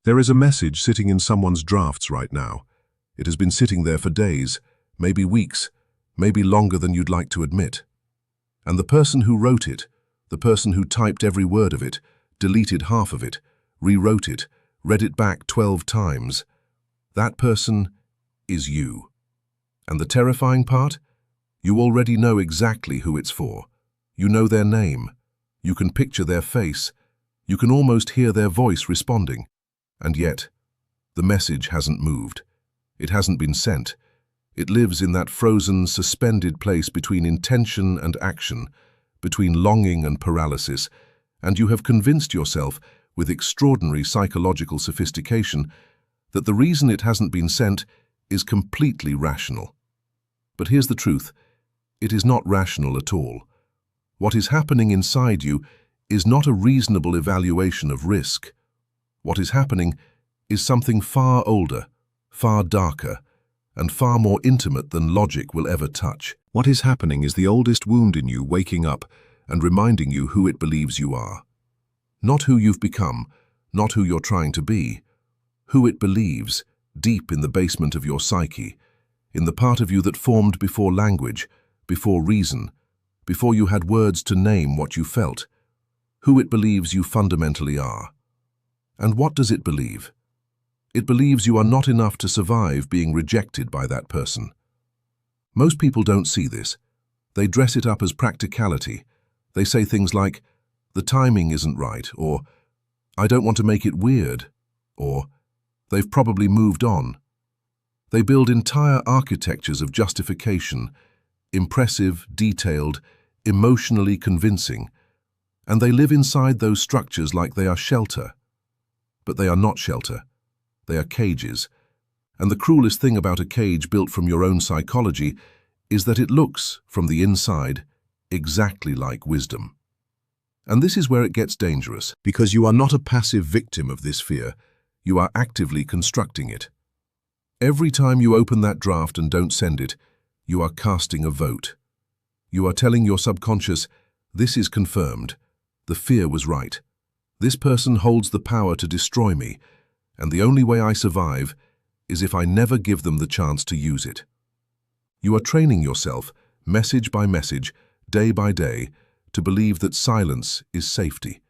There is a message sitting in someone's drafts right now. It has been sitting there for days, maybe weeks, maybe longer than you'd like to admit. And the person who wrote it, the person who typed every word of it, deleted half of it, rewrote it, read it back 12 times, that person is you. And the terrifying part? You already know exactly who it's for. You know their name. You can picture their face. You can almost hear their voice responding. And yet, the message hasn't moved. It hasn't been sent. It lives in that frozen, suspended place between intention and action, between longing and paralysis, and you have convinced yourself, with extraordinary psychological sophistication, that the reason it hasn't been sent is completely rational. But here's the truth. It is not rational at all. What is happening inside you is not a reasonable evaluation of risk. What is happening is something far older, far darker, and far more intimate than logic will ever touch. What is happening is the oldest wound in you waking up and reminding you who it believes you are. Not who you've become, not who you're trying to be, who it believes, deep in the basement of your psyche, in the part of you that formed before language, before reason, before you had words to name what you felt, who it believes you fundamentally are. And what does it believe? It believes you are not enough to survive being rejected by that person. Most people don't see this. They dress it up as practicality. They say things like, "The timing isn't right," or "I don't want to make it weird," or "They've probably moved on." They build entire architectures of justification, impressive, detailed, emotionally convincing, and they live inside those structures like they are shelter. But they are not shelter. They are cages. And the cruelest thing about a cage built from your own psychology is that it looks, from the inside, exactly like wisdom. And this is where it gets dangerous, because you are not a passive victim of this fear. You are actively constructing it. Every time you open that draft and don't send it, you are casting a vote. You are telling your subconscious, "This is confirmed. The fear was right. This person holds the power to destroy me, and the only way I survive is if I never give them the chance to use it." You are training yourself, message by message, day by day, to believe that silence is safety.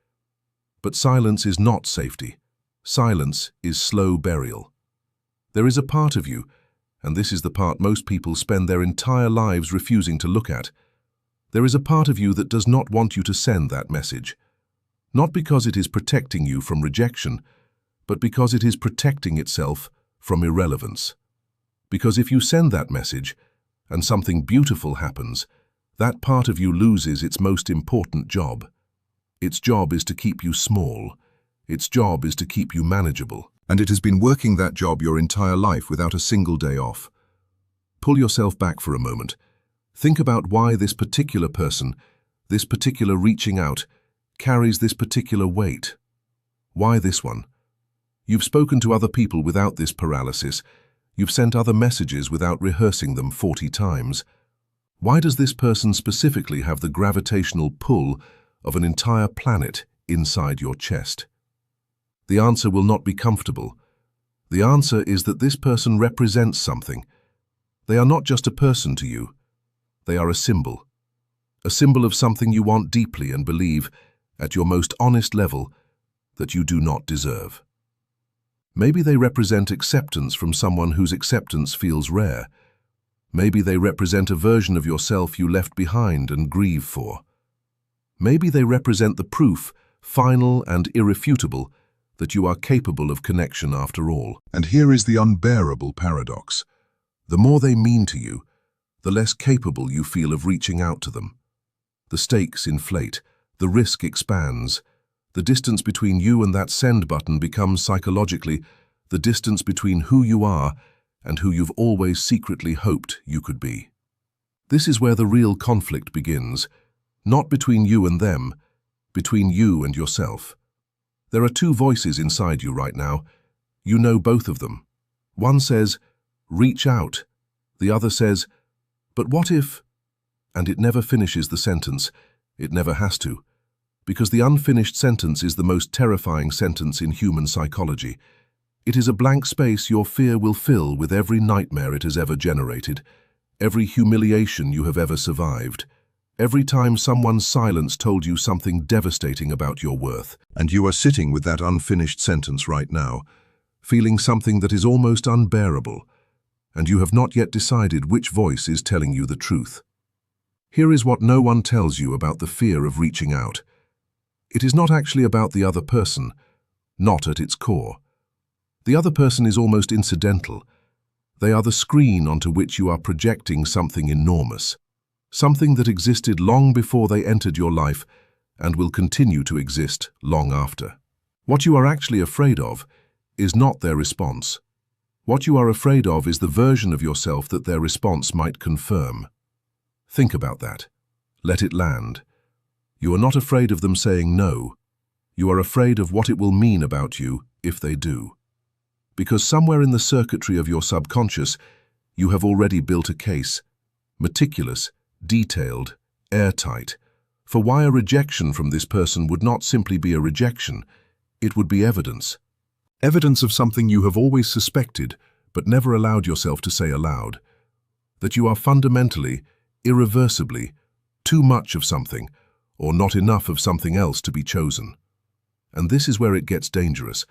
But silence is not safety. Silence is slow burial. There is a part of you, and this is the part most people spend their entire lives refusing to look at. There is a part of you that does not want you to send that message. Not because it is protecting you from rejection, but because it is protecting itself from irrelevance. Because if you send that message, and something beautiful happens, that part of you loses its most important job. Its job is to keep you small. Its job is to keep you manageable. And it has been working that job your entire life without a single day off. Pull yourself back for a moment. Think about why this particular person, this particular reaching out, carries this particular weight. Why this one? You've spoken to other people without this paralysis. You've sent other messages without rehearsing them 40 times. Why does this person specifically have the gravitational pull of an entire planet inside your chest? The answer will not be comfortable. The answer is that this person represents something. They are not just a person to you. They are a symbol of something you want deeply and believe, at your most honest level, that you do not deserve. Maybe they represent acceptance from someone whose acceptance feels rare. Maybe they represent a version of yourself you left behind and grieve for. Maybe they represent the proof, final and irrefutable, that you are capable of connection after all. And here is the unbearable paradox. The more they mean to you, the less capable you feel of reaching out to them. The stakes inflate, the risk expands. The distance between you and that send button becomes psychologically the distance between who you are and who you've always secretly hoped you could be. This is where the real conflict begins, not between you and them, between you and yourself. There are two voices inside you right now. You know both of them. One says, "Reach out." The other says, "But what if?" And it never finishes the sentence. It never has to. Because the unfinished sentence is the most terrifying sentence in human psychology. It is a blank space your fear will fill with every nightmare it has ever generated, every humiliation you have ever survived, every time someone's silence told you something devastating about your worth. And you are sitting with that unfinished sentence right now, feeling something that is almost unbearable, and you have not yet decided which voice is telling you the truth. Here is what no one tells you about the fear of reaching out. It is not actually about the other person, not at its core. The other person is almost incidental. They are the screen onto which you are projecting something enormous, something that existed long before they entered your life and will continue to exist long after. What you are actually afraid of is not their response. What you are afraid of is the version of yourself that their response might confirm. Think about that. Let it land. You are not afraid of them saying no. You are afraid of what it will mean about you if they do. Because somewhere in the circuitry of your subconscious, you have already built a case, meticulous, detailed, airtight, for why a rejection from this person would not simply be a rejection, it would be evidence. Evidence of something you have always suspected, but never allowed yourself to say aloud. That you are fundamentally, irreversibly, too much of something, or not enough of something else to be chosen. And this is where it gets dangerous,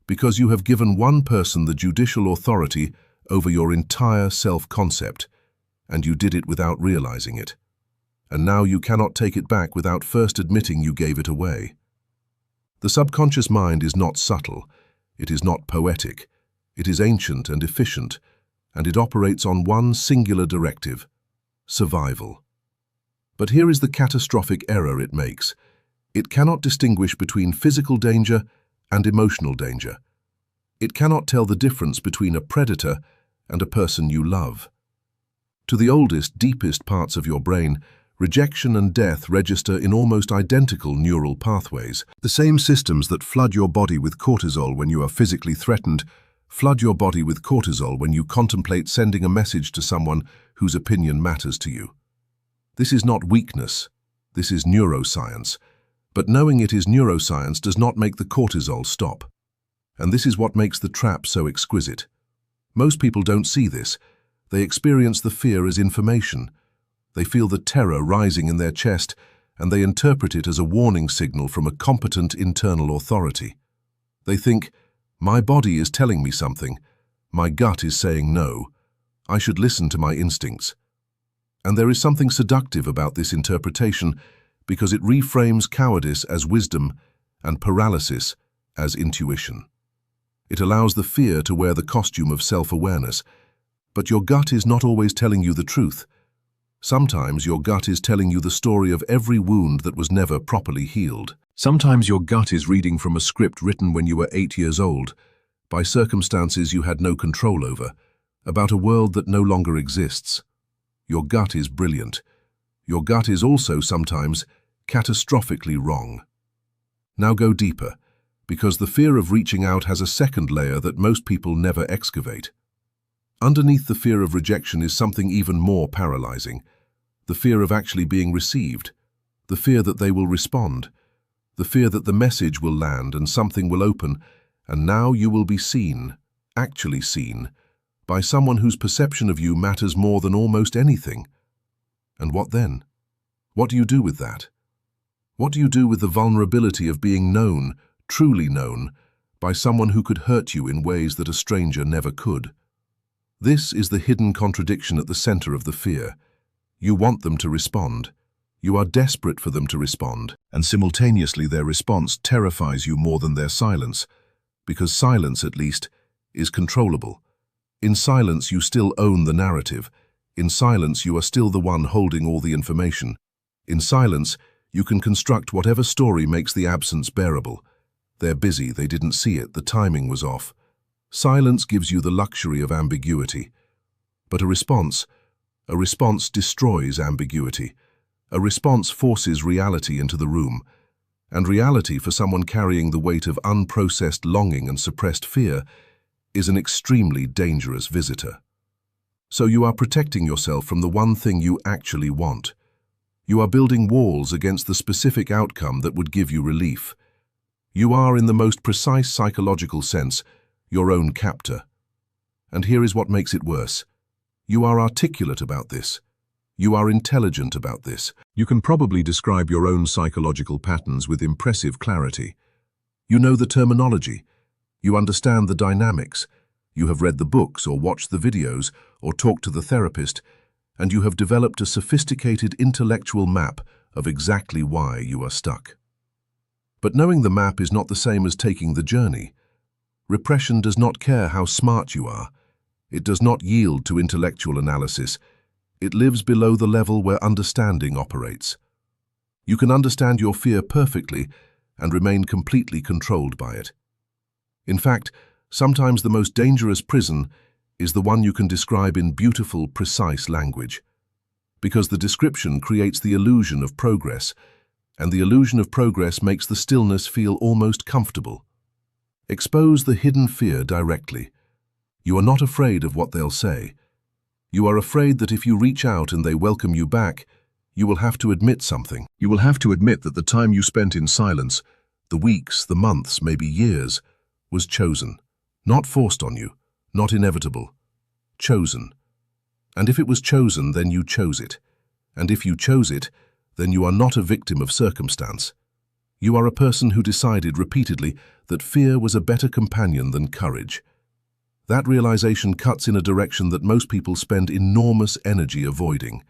because you have given one person the judicial authority over your entire self-concept, and you did it without realizing it. And now you cannot take it back without first admitting you gave it away. The subconscious mind is not subtle, it is not poetic, it is ancient and efficient, and it operates on one singular directive: survival. But here is the catastrophic error it makes. It cannot distinguish between physical danger and emotional danger. It cannot tell the difference between a predator and a person you love. To the oldest, deepest parts of your brain, rejection and death register in almost identical neural pathways. The same systems that flood your body with cortisol when you are physically threatened flood your body with cortisol when you contemplate sending a message to someone whose opinion matters to you. This is not weakness, this is neuroscience. But knowing it is neuroscience does not make the cortisol stop. And this is what makes the trap so exquisite. Most people don't see this. They experience the fear as information. They feel the terror rising in their chest, and they interpret it as a warning signal from a competent internal authority. They think, my body is telling me something. My gut is saying no. I should listen to my instincts. And there is something seductive about this interpretation, because it reframes cowardice as wisdom and paralysis as intuition. It allows the fear to wear the costume of self-awareness, but your gut is not always telling you the truth. Sometimes your gut is telling you the story of every wound that was never properly healed. Sometimes your gut is reading from a script written when you were 8 years old, by circumstances you had no control over, about a world that no longer exists. Your gut is brilliant. Your gut is also sometimes catastrophically wrong. Now go deeper, because the fear of reaching out has a second layer that most people never excavate. Underneath the fear of rejection is something even more paralyzing: the fear of actually being received, the fear that they will respond, the fear that the message will land and something will open, and now you will be seen, actually seen, by someone whose perception of you matters more than almost anything. And what then? What do you do with that? What do you do with the vulnerability of being known, truly known, by someone who could hurt you in ways that a stranger never could? This is the hidden contradiction at the center of the fear. You want them to respond. You are desperate for them to respond, and simultaneously their response terrifies you more than their silence, because silence, at least, is controllable. In silence, you still own the narrative. In silence, you are still the one holding all the information. In silence, you can construct whatever story makes the absence bearable. They're busy, they didn't see it, the timing was off. Silence gives you the luxury of ambiguity. But a response destroys ambiguity. A response forces reality into the room. And reality, for someone carrying the weight of unprocessed longing and suppressed fear, is an extremely dangerous visitor. So you are protecting yourself from the one thing you actually want. You are building walls against the specific outcome that would give you relief. You are, in the most precise psychological sense, your own captor. And here is what makes it worse. You are articulate about this. You are intelligent about this. You can probably describe your own psychological patterns with impressive clarity. You know the terminology. You understand the dynamics. You have read the books or watched the videos or talked to the therapist, and you have developed a sophisticated intellectual map of exactly why you are stuck. But knowing the map is not the same as taking the journey. Repression does not care how smart you are. It does not yield to intellectual analysis. It lives below the level where understanding operates. You can understand your fear perfectly and remain completely controlled by it. In fact, sometimes the most dangerous prison is the one you can describe in beautiful, precise language. Because the description creates the illusion of progress, and the illusion of progress makes the stillness feel almost comfortable. Expose the hidden fear directly. You are not afraid of what they'll say. You are afraid that if you reach out and they welcome you back, you will have to admit something. You will have to admit that the time you spent in silence, the weeks, the months, maybe years, was chosen. Not forced on you, not inevitable. Chosen. And if it was chosen, then you chose it. And if you chose it, then you are not a victim of circumstance. You are a person who decided repeatedly that fear was a better companion than courage. That realization cuts in a direction that most people spend enormous energy avoiding.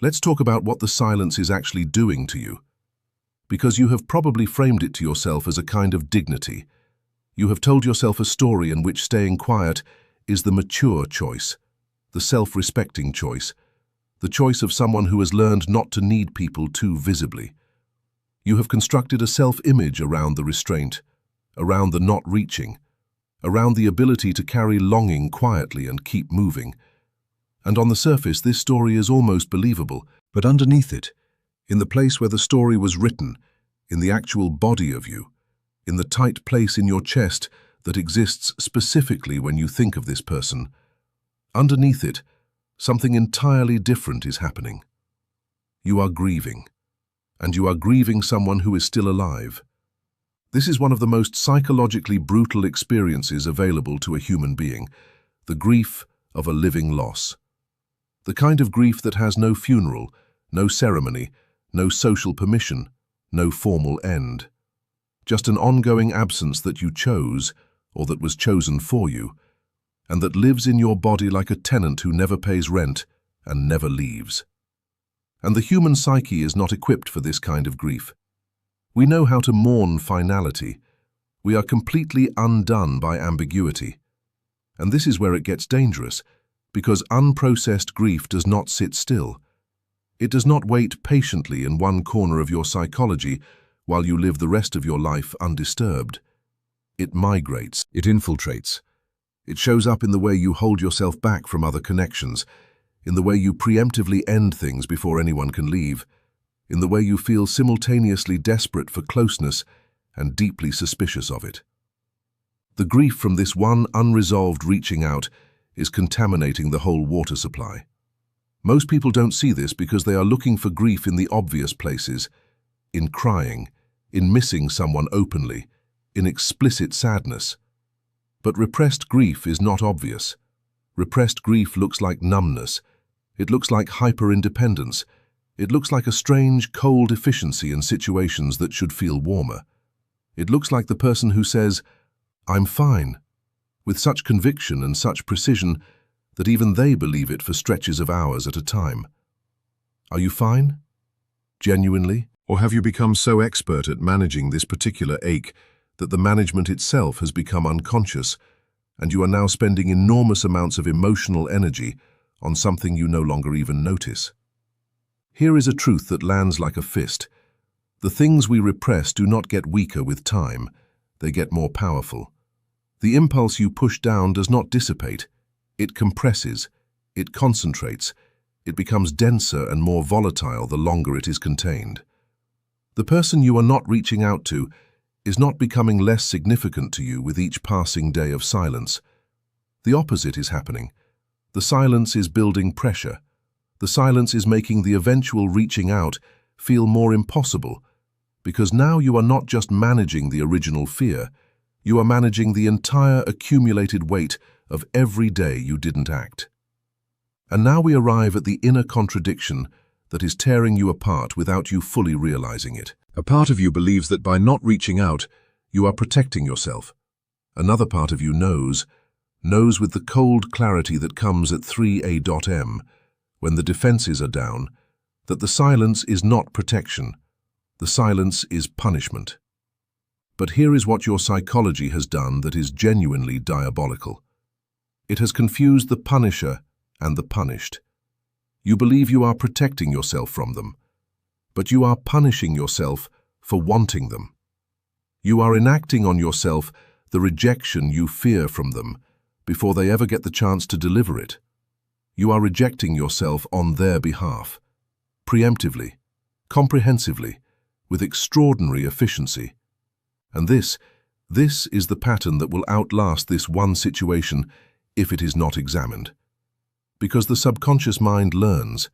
Let's talk about what the silence is actually doing to you. Because you have probably framed it to yourself as a kind of dignity. You have told yourself a story in which staying quiet is the mature choice, the self-respecting choice, the choice of someone who has learned not to need people too visibly. You have constructed a self-image around the restraint, around the not reaching, around the ability to carry longing quietly and keep moving. And on the surface, this story is almost believable, but underneath it, in the place where the story was written, in the actual body of you, in the tight place in your chest that exists specifically when you think of this person, underneath it, something entirely different is happening. You are grieving, and you are grieving someone who is still alive. This is one of the most psychologically brutal experiences available to a human being, the grief of a living loss. The kind of grief that has no funeral, no ceremony, no social permission, no formal end. Just an ongoing absence that you chose, or that was chosen for you, and that lives in your body like a tenant who never pays rent and never leaves. And the human psyche is not equipped for this kind of grief. We know how to mourn finality. We are completely undone by ambiguity. And this is where it gets dangerous, because unprocessed grief does not sit still. It does not wait patiently in one corner of your psychology while you live the rest of your life undisturbed. It migrates, it infiltrates. It shows up in the way you hold yourself back from other connections, in the way you preemptively end things before anyone can leave, in the way you feel simultaneously desperate for closeness and deeply suspicious of it. The grief from this one unresolved reaching out is contaminating the whole water supply. Most people don't see this because they are looking for grief in the obvious places, in crying, in missing someone openly, in explicit sadness. But repressed grief is not obvious. Repressed grief looks like numbness. It looks like hyper-independence. It looks like a strange, cold efficiency in situations that should feel warmer. It looks like the person who says, "I'm fine," with such conviction and such precision that even they believe it for stretches of hours at a time. Are you fine? Genuinely? Or have you become so expert at managing this particular ache that the management itself has become unconscious, and you are now spending enormous amounts of emotional energy on something you no longer even notice? Here is a truth that lands like a fist. The things we repress do not get weaker with time, they get more powerful. The impulse you push down does not dissipate. It compresses, it concentrates, it becomes denser and more volatile the longer it is contained. The person you are not reaching out to is not becoming less significant to you with each passing day of silence. The opposite is happening. The silence is building pressure. The silence is making the eventual reaching out feel more impossible, because now you are not just managing the original fear, You are managing the entire accumulated weight of every day you didn't act. And now we arrive at the inner contradiction that is tearing you apart without you fully realizing it. A part of you believes that by not reaching out, you are protecting yourself. Another part of you knows with the cold clarity that comes at 3 a.m, when the defenses are down, that the silence is not protection. The silence is punishment. But here is what your psychology has done that is genuinely diabolical. It has confused the punisher and the punished. You believe you are protecting yourself from them, but you are punishing yourself for wanting them. You are enacting on yourself the rejection you fear from them before they ever get the chance to deliver it. You are rejecting yourself on their behalf, preemptively, comprehensively, with extraordinary efficiency. And this is the pattern that will outlast this one situation if it is not examined. Because the subconscious mind learns,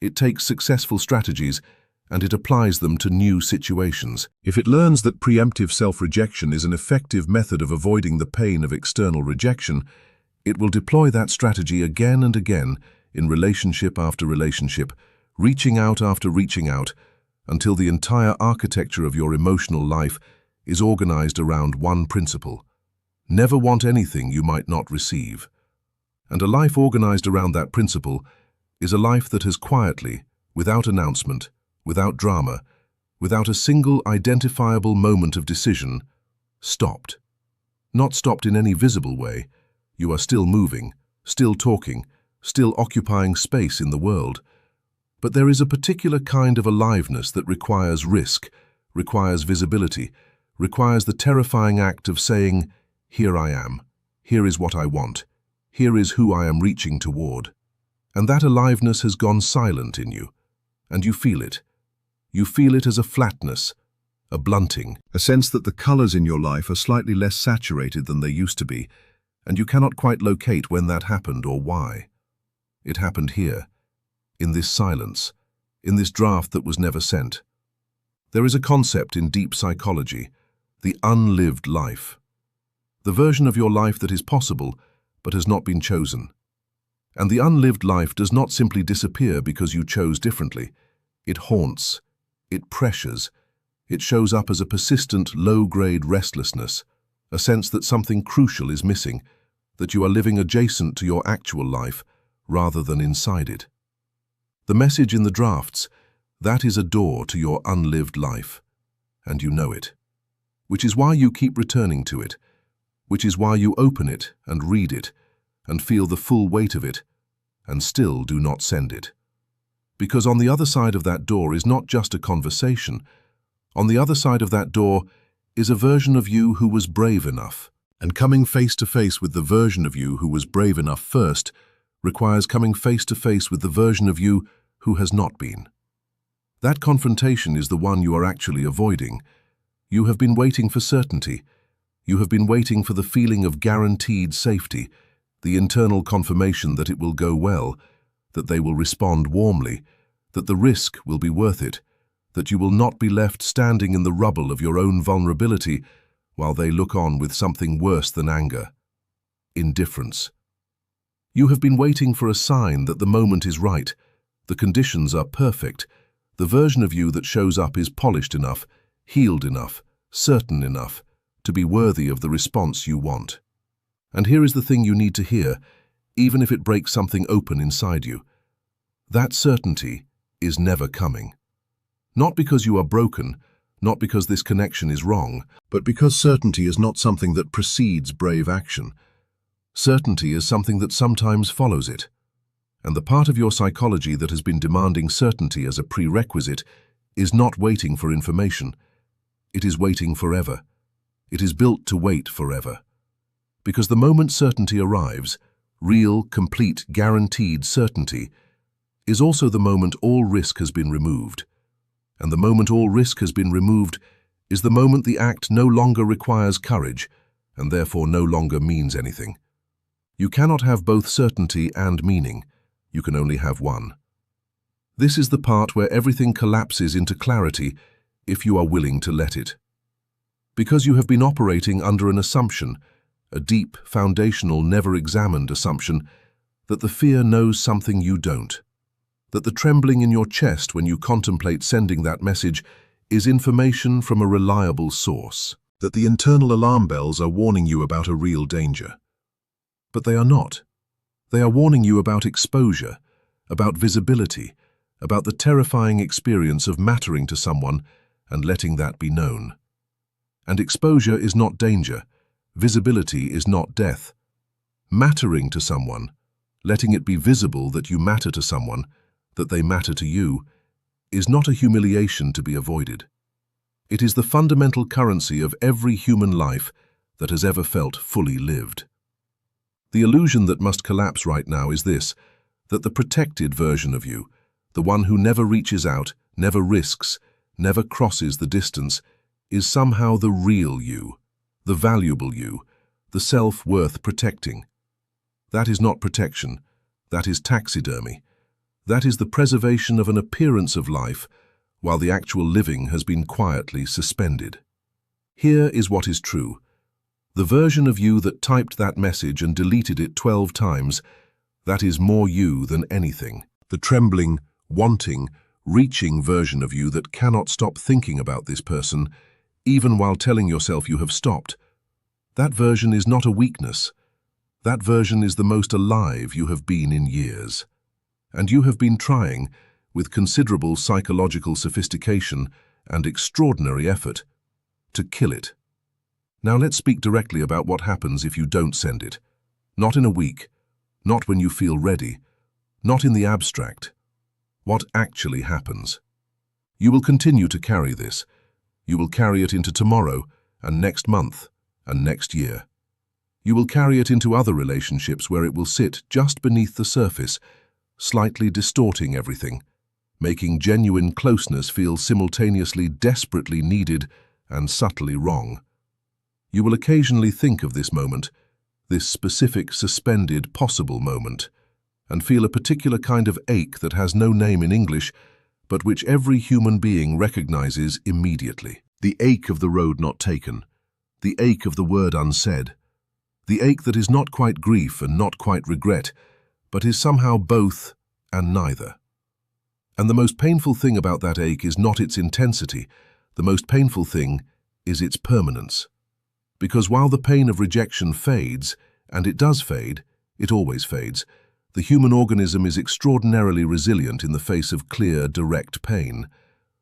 it takes successful strategies and it applies them to new situations. If it learns that preemptive self-rejection is an effective method of avoiding the pain of external rejection, it will deploy that strategy again and again in relationship after relationship, reaching out after reaching out, until the entire architecture of your emotional life is organized around one principle: never want anything you might not receive. And a life organized around that principle is a life that has quietly, without announcement, without drama, without a single identifiable moment of decision, stopped. Not stopped in any visible way. You are still moving, still talking, still occupying space in the world. But there is a particular kind of aliveness that requires risk, requires visibility, requires the terrifying act of saying, "Here I am. Here is what I want. Here is who I am reaching toward." And that aliveness has gone silent in you, and you feel it. You feel it as a flatness, a blunting, a sense that the colors in your life are slightly less saturated than they used to be, and you cannot quite locate when that happened or why. It happened here, in this silence, in this draft that was never sent. There is a concept in deep psychology, the unlived life. The version of your life that is possible, but has not been chosen. And the unlived life does not simply disappear because you chose differently. It haunts, it pressures, it shows up as a persistent, low-grade restlessness, a sense that something crucial is missing, that you are living adjacent to your actual life rather than inside it. The message in the drafts, that is a door to your unlived life, and you know it. Which is why you keep returning to it, which is why you open it and read it and feel the full weight of it, and still do not send it. Because on the other side of that door is not just a conversation. On the other side of that door is a version of you who was brave enough. And coming face to face with the version of you who was brave enough first requires coming face to face with the version of you who has not been. That confrontation is the one you are actually avoiding. You have been waiting for certainty. You have been waiting for the feeling of guaranteed safety, the internal confirmation that it will go well, that they will respond warmly, that the risk will be worth it, that you will not be left standing in the rubble of your own vulnerability while they look on with something worse than anger: indifference. You have been waiting for a sign that the moment is right, the conditions are perfect, the version of you that shows up is polished enough, healed enough, certain enough, to be worthy of the response you want. And here is the thing you need to hear, even if it breaks something open inside you. That certainty is never coming. Not because you are broken, not because this connection is wrong, but because certainty is not something that precedes brave action. Certainty is something that sometimes follows it. And the part of your psychology that has been demanding certainty as a prerequisite is not waiting for information. It is waiting forever. It is built to wait forever. Because the moment certainty arrives, real, complete, guaranteed certainty, is also the moment all risk has been removed. And the moment all risk has been removed is the moment the act no longer requires courage and therefore no longer means anything. You cannot have both certainty and meaning. You can only have one. This is the part where everything collapses into clarity if you are willing to let it. Because you have been operating under an assumption, a deep, foundational, never-examined assumption, that the fear knows something you don't. That the trembling in your chest when you contemplate sending that message is information from a reliable source. That the internal alarm bells are warning you about a real danger. But they are not. They are warning you about exposure, about visibility, about the terrifying experience of mattering to someone and letting that be known. And exposure is not danger. Visibility is not death. Mattering to someone, letting it be visible that you matter to someone, that they matter to you, is not a humiliation to be avoided. It is the fundamental currency of every human life that has ever felt fully lived. The illusion that must collapse right now is this, that the protected version of you, the one who never reaches out, never risks, never crosses the distance, is somehow the real you, the valuable you, the self worth protecting. That is not protection, that is taxidermy. That is the preservation of an appearance of life, while the actual living has been quietly suspended. Here is what is true. The version of you that typed that message and deleted it 12 times, that is more you than anything. The trembling, wanting, reaching version of you that cannot stop thinking about this person, even while telling yourself you have stopped. That version is not a weakness. That version is the most alive you have been in years. And you have been trying, with considerable psychological sophistication and extraordinary effort, to kill it. Now let's speak directly about what happens if you don't send it. Not in a week, not when you feel ready, not in the abstract. What actually happens? You will continue to carry this. You will carry it into tomorrow, and next month, and next year. You will carry it into other relationships where it will sit just beneath the surface, slightly distorting everything, making genuine closeness feel simultaneously desperately needed and subtly wrong. You will occasionally think of this moment, this specific, suspended, possible moment, and feel a particular kind of ache that has no name in English, but which every human being recognizes immediately. The ache of the road not taken, the ache of the word unsaid, the ache that is not quite grief and not quite regret, but is somehow both and neither. And the most painful thing about that ache is not its intensity. The most painful thing is its permanence. Because while the pain of rejection fades, and it does fade, it always fades, the human organism is extraordinarily resilient in the face of clear, direct pain.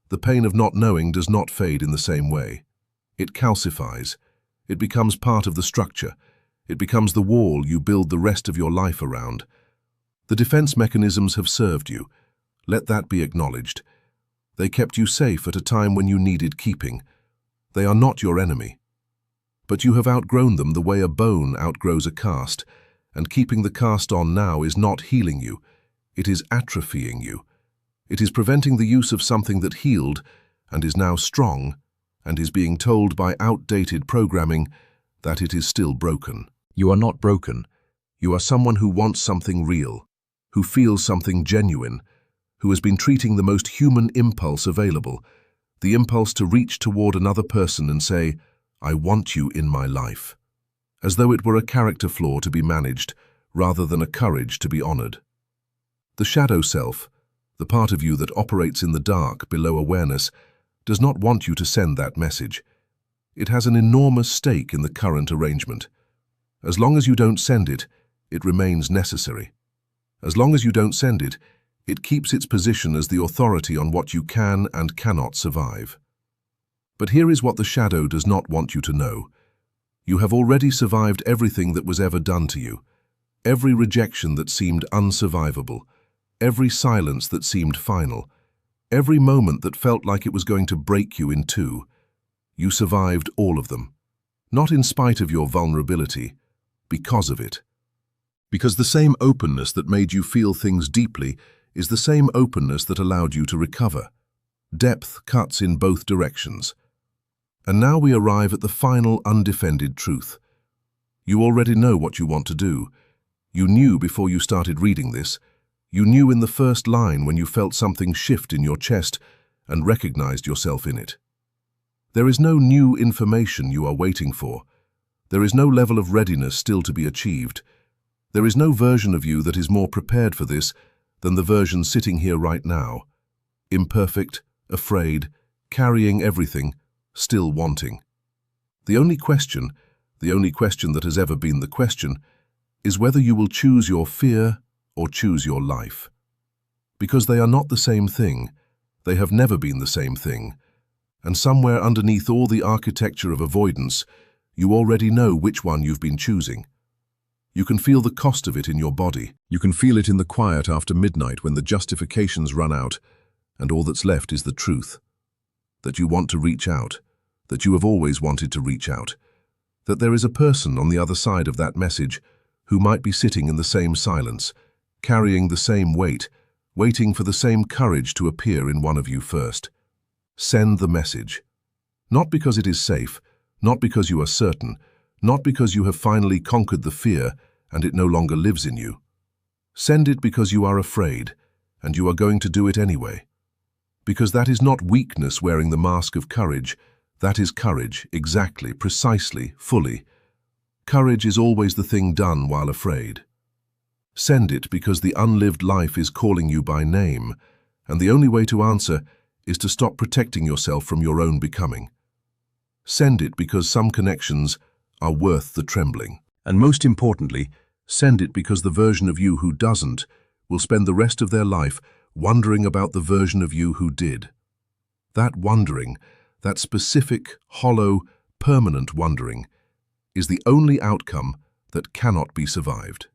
The pain of not knowing does not fade in the same way. It calcifies. It becomes part of the structure. It becomes the wall you build the rest of your life around. The defense mechanisms have served you. Let that be acknowledged. They kept you safe at a time when you needed keeping. They are not your enemy. But you have outgrown them the way a bone outgrows a cast, and keeping the cast on now is not healing you. It is atrophying you. It is preventing the use of something that healed and is now strong and is being told by outdated programming that it is still broken. You are not broken. You are someone who wants something real, who feels something genuine, who has been treating the most human impulse available, the impulse to reach toward another person and say, "I want you in my life," as though it were a character flaw to be managed rather than a courage to be honored. The shadow self, the part of you that operates in the dark below awareness, does not want you to send that message. It has an enormous stake in the current arrangement. As long as you don't send it, it remains necessary. As long as you don't send it, it keeps its position as the authority on what you can and cannot survive. But here is what the shadow does not want you to know. You have already survived everything that was ever done to you, every rejection that seemed unsurvivable, every silence that seemed final, every moment that felt like it was going to break you in two. You survived all of them, not in spite of your vulnerability, because of it. Because the same openness that made you feel things deeply is the same openness that allowed you to recover. Depth cuts in both directions. And now we arrive at the final undefended truth. You already know what you want to do. You knew before you started reading this. You knew in the first line when you felt something shift in your chest and recognized yourself in it. There is no new information you are waiting for. There is no level of readiness still to be achieved. There is no version of you that is more prepared for this than the version sitting here right now. Imperfect, afraid, carrying everything, still wanting. The only question that has ever been the question, is whether you will choose your fear or choose your life. Because they are not the same thing, they have never been the same thing, and somewhere underneath all the architecture of avoidance, you already know which one you've been choosing. You can feel the cost of it in your body. You can feel it in the quiet after midnight when the justifications run out, and all that's left is the truth. That you want to reach out, that you have always wanted to reach out, that there is a person on the other side of that message who might be sitting in the same silence, carrying the same weight, waiting for the same courage to appear in one of you first. Send the message. Not because it is safe, not because you are certain, not because you have finally conquered the fear and it no longer lives in you. Send it because you are afraid, and you are going to do it anyway. Because that is not weakness wearing the mask of courage, that is courage, exactly, precisely, fully. Courage is always the thing done while afraid. Send it because the unlived life is calling you by name, and the only way to answer is to stop protecting yourself from your own becoming. Send it because some connections are worth the trembling. And most importantly, send it because the version of you who doesn't will spend the rest of their life wondering about the version of you who did. That wondering, that specific, hollow, permanent wondering, is the only outcome that cannot be survived.